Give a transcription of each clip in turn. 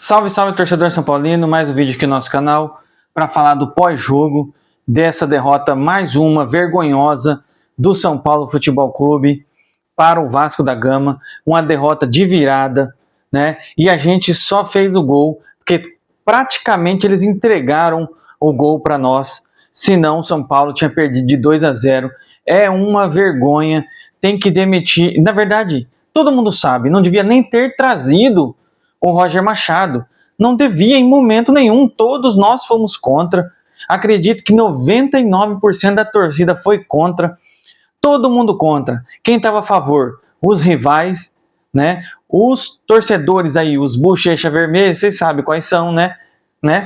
Salve, salve, torcedor São Paulino, mais um vídeo aqui no nosso canal para falar do pós-jogo dessa derrota mais uma vergonhosa do São Paulo Futebol Clube para o Vasco da Gama, uma derrota de virada, né? E a gente só fez o gol porque praticamente eles entregaram o gol para nós, senão o São Paulo tinha perdido de 2-0. É uma vergonha, tem que demitir. Na verdade, todo mundo sabe, não devia nem ter trazido o Roger Machado. Não devia em momento nenhum, todos nós fomos contra. Acredito que 99% da torcida foi contra, todo mundo contra. Quem estava a favor? Os rivais, né? Os torcedores aí, os bochecha vermelha, vocês sabem quais são, né?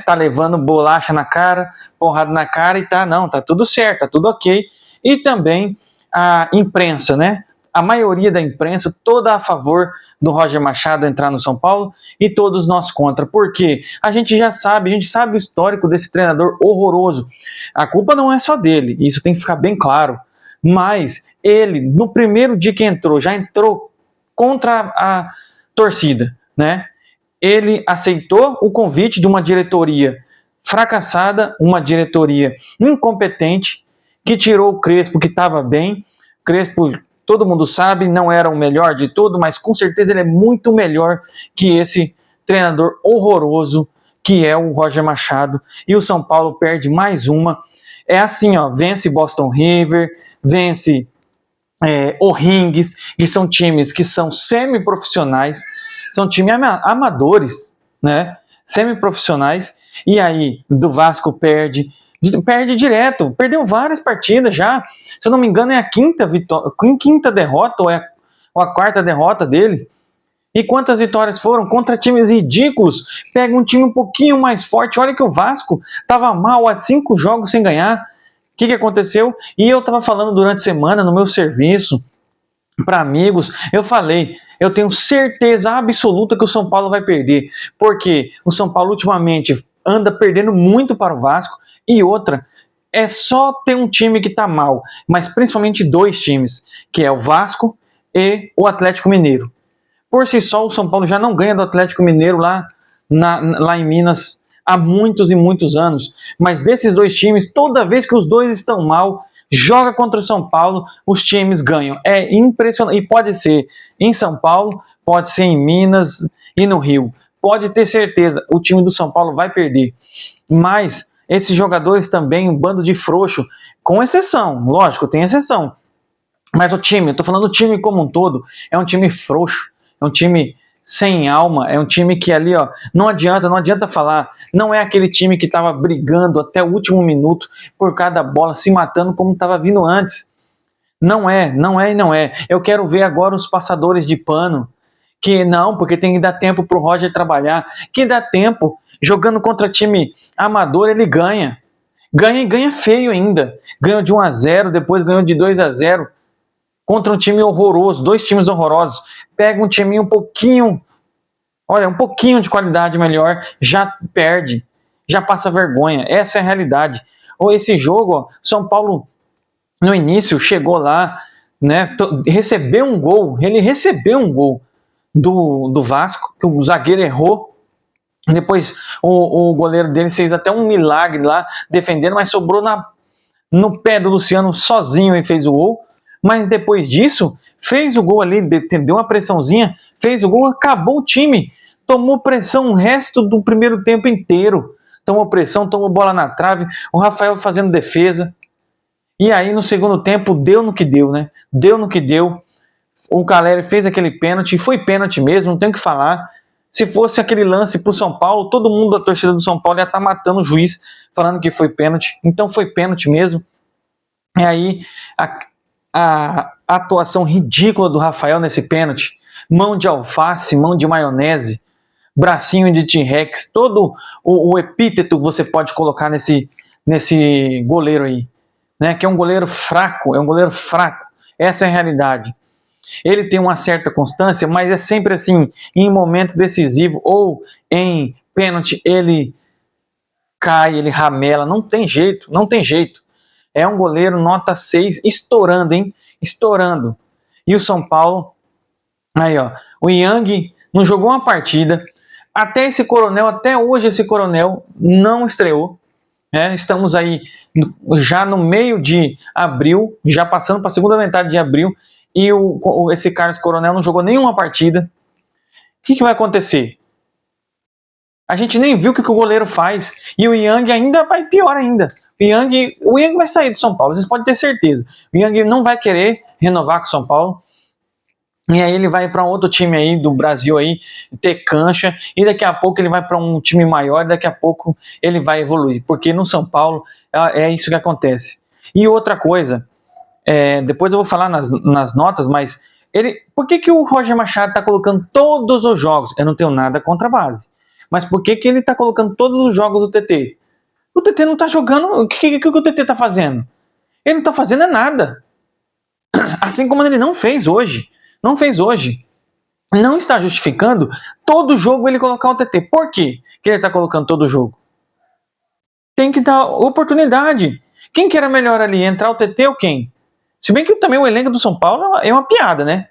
Tá levando bolacha na cara, porrada na cara e tá tudo certo, tá tudo ok. E também a imprensa, né? A maioria da imprensa toda a favor do Roger Machado entrar no São Paulo e todos nós contra. Por quê? A gente sabe o histórico desse treinador horroroso. A culpa não é só dele, isso tem que ficar bem claro. Mas ele, no primeiro dia que entrou, já entrou contra a torcida, né? Ele aceitou o convite de uma diretoria fracassada, uma diretoria incompetente, que tirou o Crespo, que estava bem. Crespo, todo mundo sabe, não era o melhor de tudo, mas com certeza ele é muito melhor que esse treinador horroroso que é o Roger Machado. E o São Paulo perde mais uma. É assim, ó, vence Boston River, vence O'Rings, que são times que são semi-profissionais, são times amadores, né? Semi-profissionais, e aí do Vasco perde direto, perdeu várias partidas já, se eu não me engano é a quinta derrota ou a quarta derrota dele. E quantas vitórias foram? Contra times ridículos. Pega um time um pouquinho mais forte. Olha que o Vasco estava mal há 5 jogos sem ganhar. O que aconteceu? E eu estava falando durante a semana no meu serviço para amigos, eu falei, eu tenho certeza absoluta que o São Paulo vai perder, porque o São Paulo ultimamente anda perdendo muito para o Vasco, e outra, é só ter um time que está mal, mas principalmente dois times, que é o Vasco e o Atlético Mineiro. Por si só, o São Paulo já não ganha do Atlético Mineiro lá em Minas há muitos e muitos anos. Mas desses dois times, toda vez que os dois estão mal, joga contra o São Paulo, os times ganham. É impressionante. E pode ser em São Paulo, pode ser em Minas e no Rio. Pode ter certeza, o time do São Paulo vai perder. Mas esses jogadores também, um bando de frouxo, com exceção, lógico, tem exceção. Mas o time, eu tô falando do time como um todo, é um time frouxo. É um time sem alma, é um time que ali, ó, não adianta falar, não é aquele time que estava brigando até o último minuto por cada bola, se matando como estava vindo antes. Não é. Eu quero ver agora os passadores de pano, que não, porque tem que dar tempo pro Roger trabalhar, que dá tempo, jogando contra time amador ele ganha. Ganha e ganha feio ainda. Ganhou de 1-0, depois ganhou de 2-0. Contra um time horroroso, dois times horrorosos. Pega um time um pouquinho de qualidade melhor, já perde, já passa vergonha. Essa é a realidade. Ou esse jogo, ó, São Paulo no início chegou lá, né, recebeu um gol do Vasco, que o zagueiro errou. Depois o goleiro dele fez até um milagre lá, defendendo, mas sobrou no pé do Luciano sozinho e fez o gol. Mas depois disso, fez o gol ali, deu uma pressãozinha, fez o gol, acabou o time. Tomou pressão o resto do primeiro tempo inteiro. Tomou pressão, tomou bola na trave, o Rafael fazendo defesa. E aí no segundo tempo deu no que deu, né? Deu no que deu. O Caleri fez aquele pênalti, foi pênalti mesmo, não tem o que falar. Se fosse aquele lance pro São Paulo, todo mundo da torcida do São Paulo ia estar matando o juiz, falando que foi pênalti. Então foi pênalti mesmo. E aí a atuação ridícula do Rafael nesse pênalti, mão de alface, mão de maionese, bracinho de T-Rex, todo o epíteto que você pode colocar nesse goleiro aí, né? Que é um goleiro fraco, essa é a realidade. Ele tem uma certa constância, mas é sempre assim, em momento decisivo ou em pênalti, ele cai, ele ramela, não tem jeito. É um goleiro nota 6, estourando, hein? Estourando. E o São Paulo, aí ó, o Yang não jogou uma partida, Até hoje esse coronel não estreou. Estamos aí já no meio de abril, já passando para a segunda metade de abril, e esse Carlos Coronel não jogou nenhuma partida. O que vai acontecer? A gente nem viu o que o goleiro faz. E o Yang ainda vai pior ainda. O Yang vai sair do São Paulo, vocês podem ter certeza. O Yang não vai querer renovar com o São Paulo. E aí ele vai para um outro time aí do Brasil aí, ter cancha, e daqui a pouco ele vai para um time maior, daqui a pouco ele vai evoluir, porque no São Paulo é isso que acontece. E outra coisa, depois eu vou falar nas notas, mas por que o Roger Machado está colocando todos os jogos? Eu não tenho nada contra a base, mas por que ele está colocando todos os jogos do TT? O TT não está jogando, o que o TT está fazendo? Ele não está fazendo nada, assim como ele não fez hoje. Não fez hoje. Não está justificando todo jogo ele colocar o TT. Por quê que ele está colocando todo jogo? Tem que dar oportunidade. Quem que era melhor ali? Entrar o TT ou quem? Se bem que também o elenco do São Paulo é uma piada, né?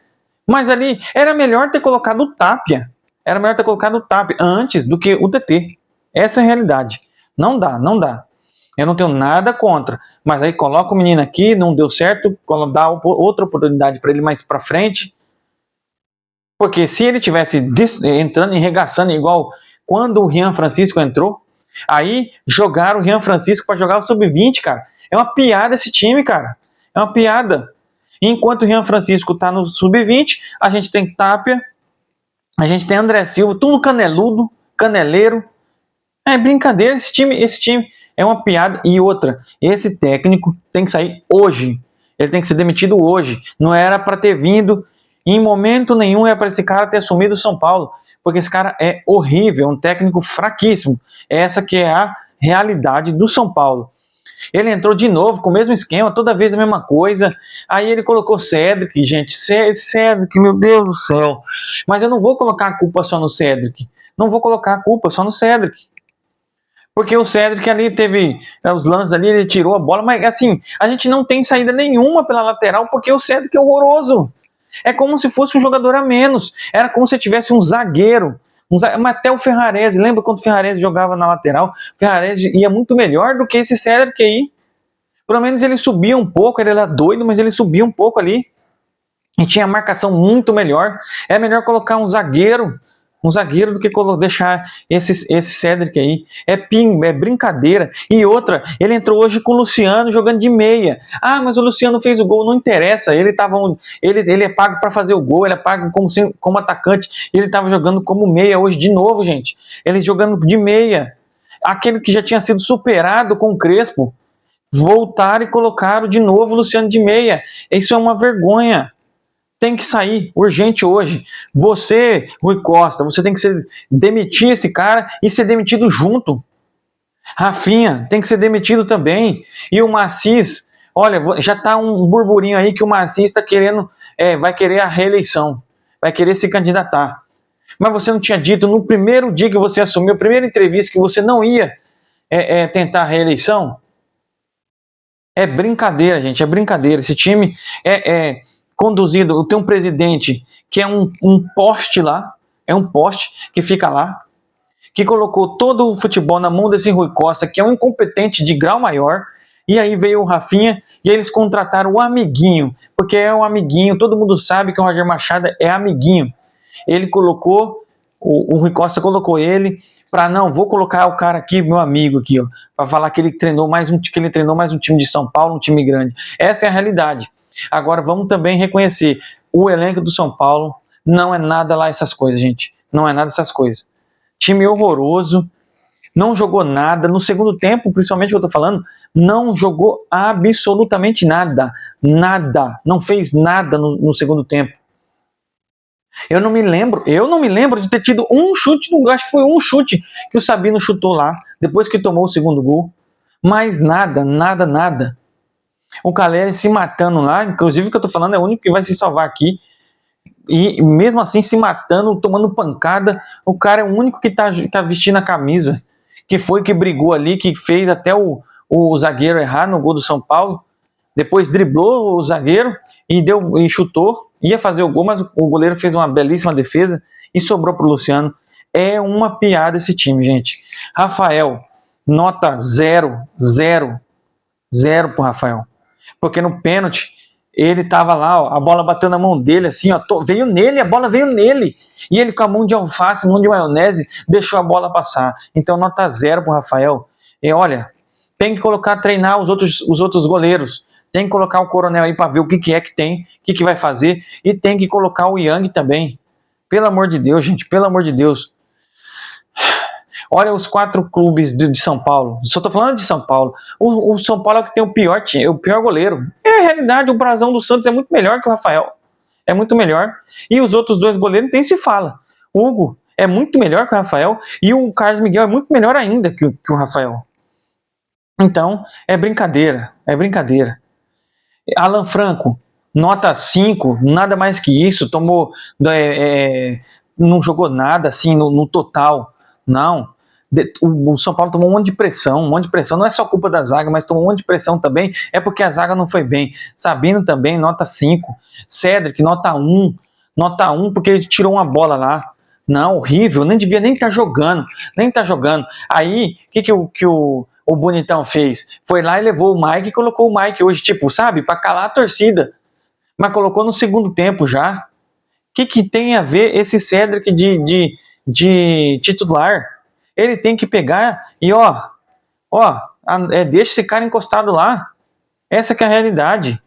Mas ali era melhor ter colocado o Tapia. Era melhor ter colocado o Tapia antes do que o TT. Essa é a realidade. Não dá, não dá. Eu não tenho nada contra. Mas aí coloca o menino aqui, não deu certo, dá outra oportunidade para ele mais para frente. Porque se ele tivesse entrando e regaçando igual quando o Rian Francisco entrou, aí jogaram o Rian Francisco para jogar o Sub-20, cara. É uma piada esse time, cara. É uma piada. Enquanto o Rian Francisco tá no Sub-20, a gente tem Tapia, a gente tem André Silva, tudo caneludo, caneleiro. É brincadeira, esse time é uma piada. E outra, esse técnico tem que sair hoje. Ele tem que ser demitido hoje. Não era para ter vindo. Em momento nenhum é para esse cara ter assumido o São Paulo, porque esse cara é horrível, um técnico fraquíssimo. Essa que é a realidade do São Paulo. Ele entrou de novo com o mesmo esquema, toda vez a mesma coisa. Aí ele colocou Cédric, gente. Cédric, meu Deus do céu. Mas eu não vou colocar a culpa só no Cédric. Não vou colocar a culpa só no Cédric. Porque o Cédric ali teve os lances ali, ele tirou a bola, mas assim, a gente não tem saída nenhuma pela lateral, porque o Cédric é horroroso. É como se fosse um jogador a menos. Era como se tivesse um zagueiro. Mas até o Ferrarese, lembra quando o Ferrarese jogava na lateral? O Ferrarese ia muito melhor do que esse Cédric aí. Pelo menos ele subia um pouco, ele era doido, mas ele subia um pouco ali. E tinha marcação muito melhor. É melhor colocar um zagueiro do que deixar esse Cédric aí. É brincadeira. E outra, ele entrou hoje com o Luciano jogando de meia. Ah, mas o Luciano fez o gol, não interessa. Ele é pago para fazer o gol, ele é pago como atacante. Ele estava jogando como meia hoje de novo, gente. Ele jogando de meia. Aquele que já tinha sido superado com o Crespo. Voltaram e colocaram de novo o Luciano de meia. Isso é uma vergonha. Tem que sair urgente hoje. Você, Rui Costa, você tem que demitir esse cara e ser demitido junto. Rafinha tem que ser demitido também. E o Macis, olha, já está um burburinho aí que o Macis está querendo, vai querer a reeleição, vai querer se candidatar. Mas você não tinha dito no primeiro dia que você assumiu, a primeira entrevista, que você não ia tentar a reeleição? É brincadeira, gente, é brincadeira. Esse time conduzido, tem um presidente que é um poste lá, é um poste que fica lá, que colocou todo o futebol na mão desse Rui Costa, que é um incompetente de grau maior, e aí veio o Rafinha, e eles contrataram o amiguinho, porque é um amiguinho, todo mundo sabe que o Roger Machado é amiguinho. Ele colocou, o Rui Costa colocou ele, para não, vou colocar o cara aqui, meu amigo aqui, ó, para falar que ele treinou mais um time de São Paulo, um time grande. Essa é a realidade. Agora vamos também reconhecer, o elenco do São Paulo não é nada lá essas coisas, gente. Não é nada essas coisas. Time horroroso, não jogou nada. No segundo tempo, principalmente que eu tô falando, não jogou absolutamente nada. Nada. Não fez nada no segundo tempo. Eu não me lembro de ter tido um chute, acho que foi um chute que o Sabino chutou lá, depois que tomou o segundo gol. Mais nada, nada, nada. O Caleri se matando lá, inclusive o que eu tô falando é o único que vai se salvar aqui, e mesmo assim se matando, tomando pancada. O cara é o único que tá vestindo a camisa, que foi que brigou ali, que fez até o zagueiro errar no gol do São Paulo, depois driblou o zagueiro e chutou, ia fazer o gol, mas o goleiro fez uma belíssima defesa e sobrou pro Luciano. É uma piada esse time, gente. Rafael, nota 0, 0, 0 pro Rafael. Porque no pênalti, ele tava lá, ó, a bola bateu na mão dele, assim, ó, veio nele, a bola veio nele. E ele com a mão de alface, mão de maionese, deixou a bola passar. Então, nota 0 pro Rafael. E olha, tem que colocar, treinar os outros goleiros. Tem que colocar o Coronel aí para ver o que é que tem, o que vai fazer. E tem que colocar o Yang também. Pelo amor de Deus, gente, pelo amor de Deus. Olha os 4 clubes de São Paulo. Só tô falando de São Paulo. O São Paulo é o que tem o pior goleiro. É a realidade, o Brazão do Santos é muito melhor que o Rafael. É muito melhor. E os outros 2 goleiros nem se fala. O Hugo é muito melhor que o Rafael. E o Carlos Miguel é muito melhor ainda que o Rafael. Então, é brincadeira. É brincadeira. Alan Franco, nota 5, nada mais que isso. Tomou. Não jogou nada assim no total. Não. O São Paulo tomou um monte de pressão, não é só culpa da zaga, mas tomou um monte de pressão também, é porque a zaga não foi bem. Sabino também, nota 5. Cedric, nota 1, porque ele tirou uma bola lá. Não, horrível, nem devia nem estar jogando, Aí, o que o Bonitão fez? Foi lá e levou o Mike e colocou o Mike hoje, tipo, sabe, para calar a torcida. Mas colocou no segundo tempo já. O que tem a ver esse Cedric de titular? Ele tem que pegar e deixa esse cara encostado lá. Essa que é a realidade.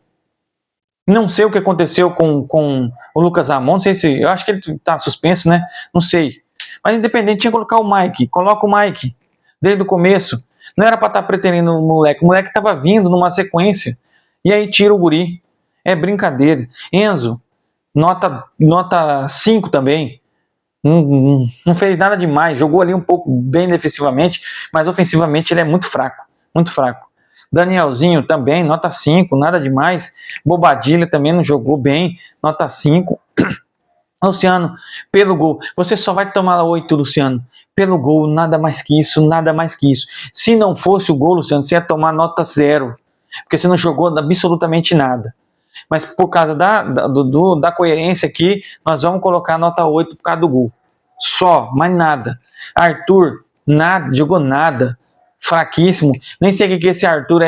Não sei o que aconteceu com o Lucas Ramon, não sei se, eu acho que ele tá suspenso, né? Não sei. Mas independente, tinha que colocar o Mike. Coloca o Mike desde o começo. Não era pra estar pretendendo o moleque tava vindo numa sequência. E aí tira o guri. É brincadeira. Enzo, nota 5 também. Não fez nada demais, jogou ali um pouco bem defensivamente, mas ofensivamente ele é muito fraco, muito fraco. Danielzinho também, nota 5, nada demais. Bobadilha também não jogou bem, nota 5. Luciano, pelo gol, você só vai tomar 8, Luciano. Pelo gol, nada mais que isso, nada mais que isso. Se não fosse o gol, Luciano, você ia tomar nota 0, porque você não jogou absolutamente nada. Mas por causa da coerência aqui, nós vamos colocar nota 8 por causa do gol. Só, mais nada. Arthur, nada, jogou nada. Fraquíssimo. Nem sei o que esse Arthur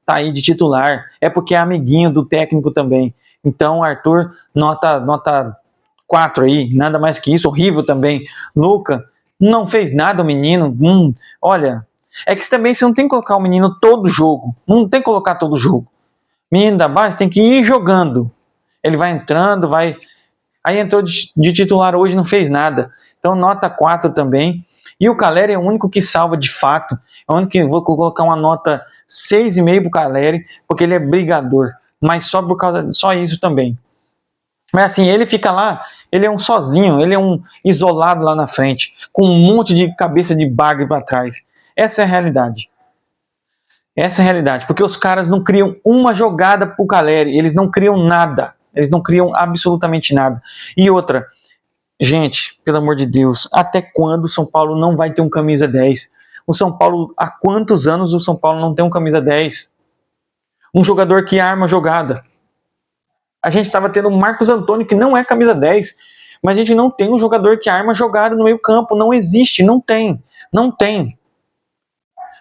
tá aí de titular. É porque é amiguinho do técnico também. Então, Arthur, nota 4 aí, nada mais que isso. Horrível também. Luca, não fez nada o menino. Olha, é que também você não tem que colocar o menino todo jogo. Não tem que colocar todo jogo. Menino da base tem que ir jogando. Ele vai entrando, vai. Aí entrou de titular hoje, não fez nada. Então, nota 4 também. E o Caleri é o único que salva de fato. É o único que vou colocar uma nota 6,5 pro Caleri, porque ele é brigador. Mas só isso também. Mas assim, ele fica lá, ele é um sozinho, ele é um isolado lá na frente, com um monte de cabeça de bagre para trás. Essa é a realidade. Essa é a realidade, porque os caras não criam uma jogada pro Caleri, eles não criam nada, eles não criam absolutamente nada. E outra, gente, pelo amor de Deus, até quando o São Paulo não vai ter um camisa 10? O São Paulo, há quantos anos o São Paulo não tem um camisa 10? Um jogador que arma a jogada. A gente estava tendo o Marcos Antônio, que não é camisa 10, mas a gente não tem um jogador que arma a jogada no meio campo, não existe, não tem.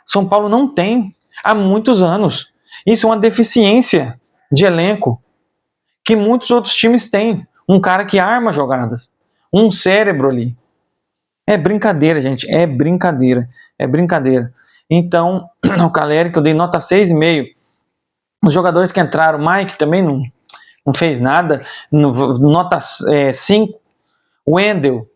São Paulo não tem. Há muitos anos. Isso é uma deficiência de elenco que muitos outros times têm. Um cara que arma jogadas. Um cérebro ali. É brincadeira, gente. É brincadeira. Então, o Caleri, que eu dei nota 6,5. Os jogadores que entraram, o Mike também não fez nada. Nota 5. Wendel,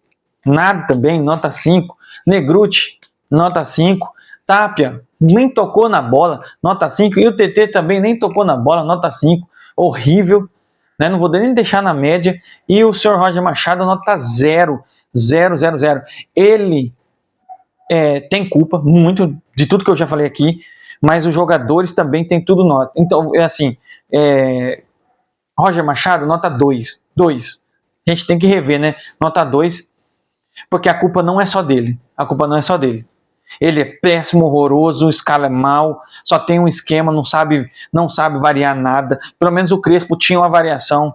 nada também, nota 5. Negruti, nota 5. Tapia, nem tocou na bola, nota 5. E o TT também nem tocou na bola, nota 5. Horrível, né? Não vou nem deixar na média. E o senhor Roger Machado, nota 0. 0, 0, 0. Ele tem culpa, muito, de tudo que eu já falei aqui, mas os jogadores também têm tudo nota. Então, Roger Machado, nota 2. 2. A gente tem que rever, né? Nota 2, porque a culpa não é só dele. Ele é péssimo, horroroso, escala mal, só tem um esquema, não sabe variar nada. Pelo menos o Crespo tinha uma variação.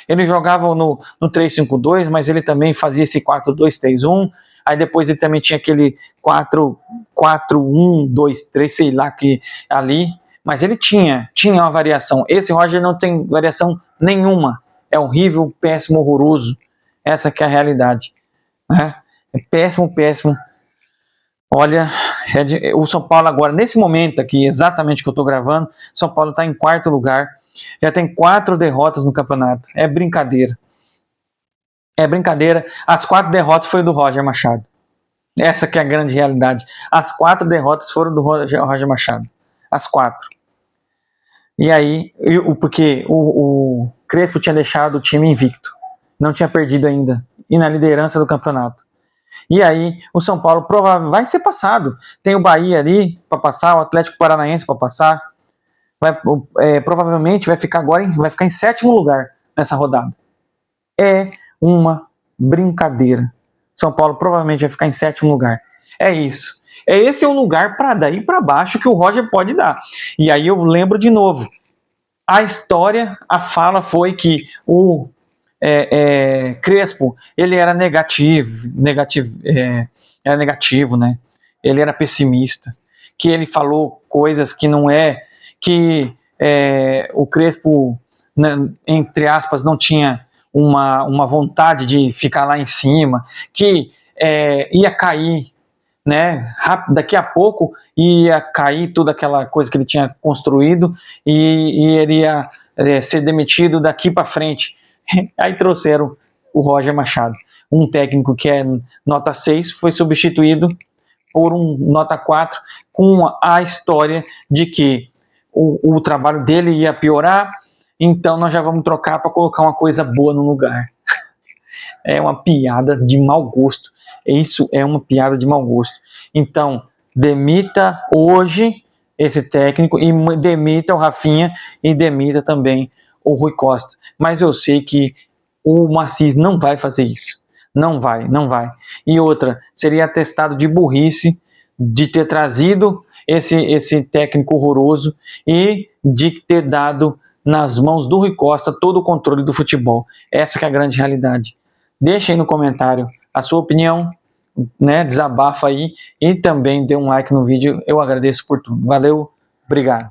Ele jogava no 3-5-2, mas ele também fazia esse 4-2-3-1. Aí depois ele também tinha aquele 4-1-2-3, sei lá, que ali. Mas ele tinha uma variação. Esse Roger não tem variação nenhuma. É horrível, péssimo, horroroso. Essa que é a realidade, né? É péssimo, péssimo. Olha, o São Paulo agora, nesse momento aqui, exatamente que eu estou gravando, São Paulo está em 4º lugar. Já tem 4 derrotas no campeonato. É brincadeira. É brincadeira. As 4 derrotas foram do Roger Machado. Essa que é a grande realidade. As 4 derrotas foram do Roger Machado. As 4. E aí, porque o Crespo tinha deixado o time invicto. Não tinha perdido ainda. E na liderança do campeonato. E aí, o São Paulo provavelmente vai ser passado. Tem o Bahia ali para passar, o Atlético Paranaense para passar. Provavelmente vai ficar agora vai ficar em 7º lugar nessa rodada. É uma brincadeira. São Paulo provavelmente vai ficar em 7º lugar. É isso. Esse é o lugar para daí para baixo que o Roger pode dar. E aí eu lembro de novo. A história, a fala foi que o Crespo, ele era era negativo, né? Ele era pessimista, que ele falou coisas que não que o Crespo, né, entre aspas, não tinha uma vontade de ficar lá em cima, que ia cair, né? Daqui a pouco ia cair toda aquela coisa que ele tinha construído e ele ia ser demitido daqui para frente. Aí trouxeram o Roger Machado, um técnico que é nota 6, foi substituído por um nota 4, com a história de que o trabalho dele ia piorar, então nós já vamos trocar para colocar uma coisa boa no lugar. É uma piada de mau gosto. Isso é uma piada de mau gosto. Então, demita hoje esse técnico e demita o Rafinha e demita também o Rui Costa. Mas eu sei que o Maciz não vai fazer isso. Não vai. E outra, seria atestado de burrice de ter trazido esse técnico horroroso e de ter dado nas mãos do Rui Costa todo o controle do futebol. Essa que é a grande realidade. Deixa aí no comentário a sua opinião, né? Desabafa aí e também dê um like no vídeo. Eu agradeço por tudo. Valeu, obrigado.